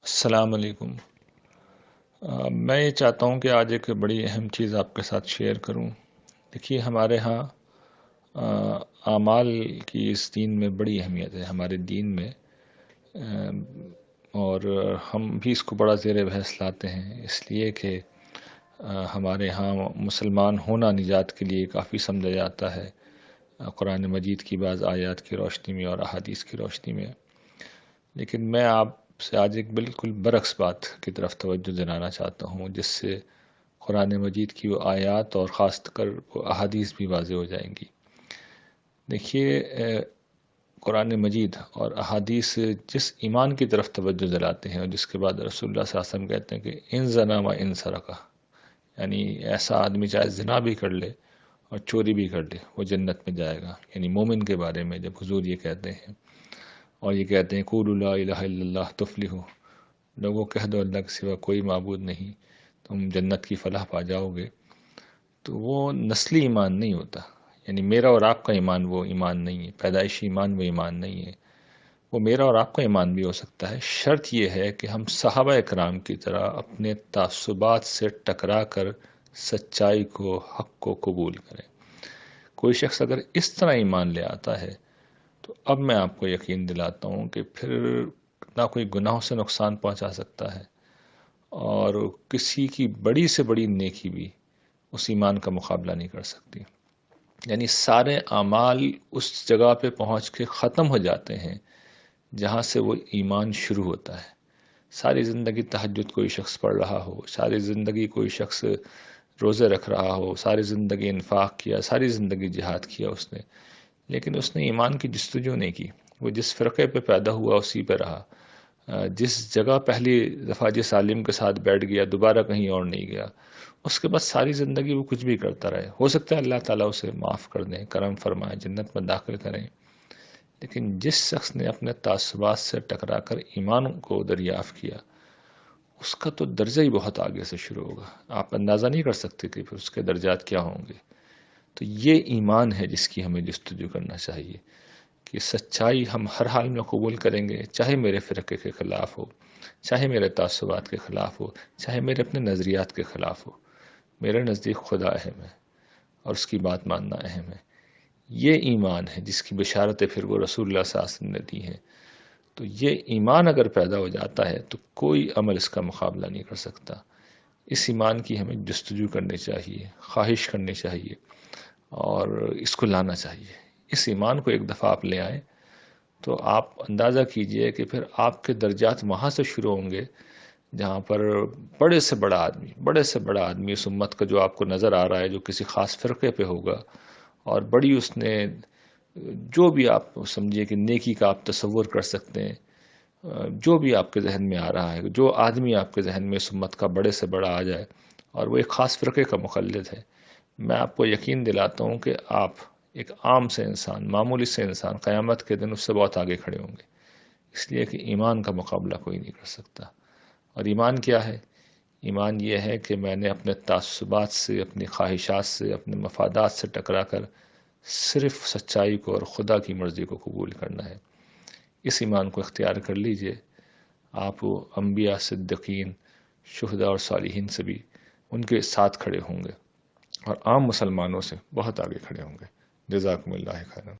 السلام علیکم۔ میں یہ چاہتا ہوں کہ آج ایک بڑی اہم چیز آپ کے ساتھ شیئر کروں۔ دیکھیے، ہمارے ہاں اعمال کی اس دین میں بڑی اہمیت ہے، ہمارے دین میں، اور ہم بھی اس کو بڑا زیر بحث لاتے ہیں، اس لیے کہ ہمارے ہاں مسلمان ہونا نجات کے لیے کافی سمجھا جاتا ہے، قرآن مجید کی بعض آیات کی روشنی میں اور احادیث کی روشنی میں۔ لیکن میں آپ سے آج ایک بالکل برعکس بات کی طرف توجہ دلانا چاہتا ہوں، جس سے قرآن مجید کی وہ آیات اور خاص کر وہ احادیث بھی واضح ہو جائیں گی۔ دیکھیے، قرآن مجید اور احادیث جس ایمان کی طرف توجہ دلاتے ہیں، اور جس کے بعد رسول اللہ صلی اللہ علیہ وسلم کہتے ہیں کہ ان زنا و ان سرقہ، یعنی ایسا آدمی چاہے زنا بھی کر لے اور چوری بھی کر لے وہ جنت میں جائے گا، یعنی مومن کے بارے میں جب حضور یہ کہتے ہیں، اور یہ کہتے ہیں قولوا لا الہ الا اللہ تفلحوا، لوگوں کہہ دو اللہ کے سوا کوئی معبود نہیں، تم جنت کی فلاح پا جاؤ گے، تو وہ نسلی ایمان نہیں ہوتا، یعنی میرا اور آپ کا ایمان وہ ایمان نہیں ہے، پیدائشی ایمان وہ ایمان نہیں ہے۔ وہ میرا اور آپ کا ایمان بھی ہو سکتا ہے، شرط یہ ہے کہ ہم صحابہ اکرام کی طرح اپنے تعصبات سے ٹکرا کر سچائی کو، حق کو قبول کریں۔ کوئی شخص اگر اس طرح ایمان لے آتا ہے تو اب میں آپ کو یقین دلاتا ہوں کہ پھر نہ کوئی گناہوں سے نقصان پہنچا سکتا ہے، اور کسی کی بڑی سے بڑی نیکی بھی اس ایمان کا مقابلہ نہیں کر سکتی۔ یعنی سارے اعمال اس جگہ پہ پہنچ کے ختم ہو جاتے ہیں جہاں سے وہ ایمان شروع ہوتا ہے۔ ساری زندگی تہجد کوئی شخص پڑھ رہا ہو، ساری زندگی کوئی شخص روزے رکھ رہا ہو، ساری زندگی انفاق کیا، ساری زندگی جہاد کیا اس نے، لیکن اس نے ایمان کی جستجو نہیں کی۔ وہ جس فرقے پہ پیدا ہوا اسی پہ رہا، جس جگہ پہلی دفعہ جس عالم کے ساتھ بیٹھ گیا دوبارہ کہیں اور نہیں گیا، اس کے بعد ساری زندگی وہ کچھ بھی کرتا رہے۔ ہو سکتا ہے اللہ تعالیٰ اسے معاف کر دیں، کرم فرمائے، جنت میں داخل کریں، لیکن جس شخص نے اپنے تعصبات سے ٹکرا کر ایمان کو دریافت کیا، اس کا تو درجہ ہی بہت آگے سے شروع ہوگا۔ آپ اندازہ نہیں کر سکتے کہ پھر اس کے درجات کیا ہوں گے۔ تو یہ ایمان ہے جس کی ہمیں جستجو کرنا چاہیے، کہ سچائی ہم ہر حال میں قبول کریں گے، چاہے میرے فرقے کے خلاف ہو، چاہے میرے تعصبات کے خلاف ہو، چاہے میرے اپنے نظریات کے خلاف ہو۔ میرے نزدیک خدا اہم ہے اور اس کی بات ماننا اہم ہے۔ یہ ایمان ہے جس کی بشارتیں پھر وہ رسول اللہ صلی اللہ علیہ وسلم نے دی ہیں۔ تو یہ ایمان اگر پیدا ہو جاتا ہے تو کوئی عمل اس کا مقابلہ نہیں کر سکتا۔ اس ایمان کی ہمیں جستجو کرنی چاہیے، خواہش کرنی چاہیے، اور اس کو لانا چاہیے۔ اس ایمان کو ایک دفعہ آپ لے آئیں تو آپ اندازہ کیجئے کہ پھر آپ کے درجات وہاں سے شروع ہوں گے جہاں پر بڑے سے بڑا آدمی اس امت کا جو آپ کو نظر آ رہا ہے، جو کسی خاص فرقے پہ ہوگا، اور بڑی اس نے جو بھی آپ سمجھیے کہ نیکی کا آپ تصور کر سکتے ہیں، جو بھی آپ کے ذہن میں آ رہا ہے، جو آدمی آپ کے ذہن میں اس امت کا بڑے سے بڑا آ جائے اور وہ ایک خاص فرقے کا مقلد ہے، میں آپ کو یقین دلاتا ہوں کہ آپ ایک عام سے انسان، معمولی سے انسان، قیامت کے دن اس سے بہت آگے کھڑے ہوں گے، اس لیے کہ ایمان کا مقابلہ کوئی نہیں کر سکتا۔ اور ایمان کیا ہے؟ ایمان یہ ہے کہ میں نے اپنے تعصبات سے، اپنی خواہشات سے، اپنے مفادات سے ٹکرا کر صرف سچائی کو اور خدا کی مرضی کو قبول کرنا ہے۔ اس ایمان کو اختیار کر لیجئے، آپ انبیاء، صدیقین، شہداء اور صالحین سے بھی ان کے ساتھ کھڑے ہوں گے، اور عام مسلمانوں سے بہت آگے کھڑے ہوں گے۔ جزاکم اللہ خیرا۔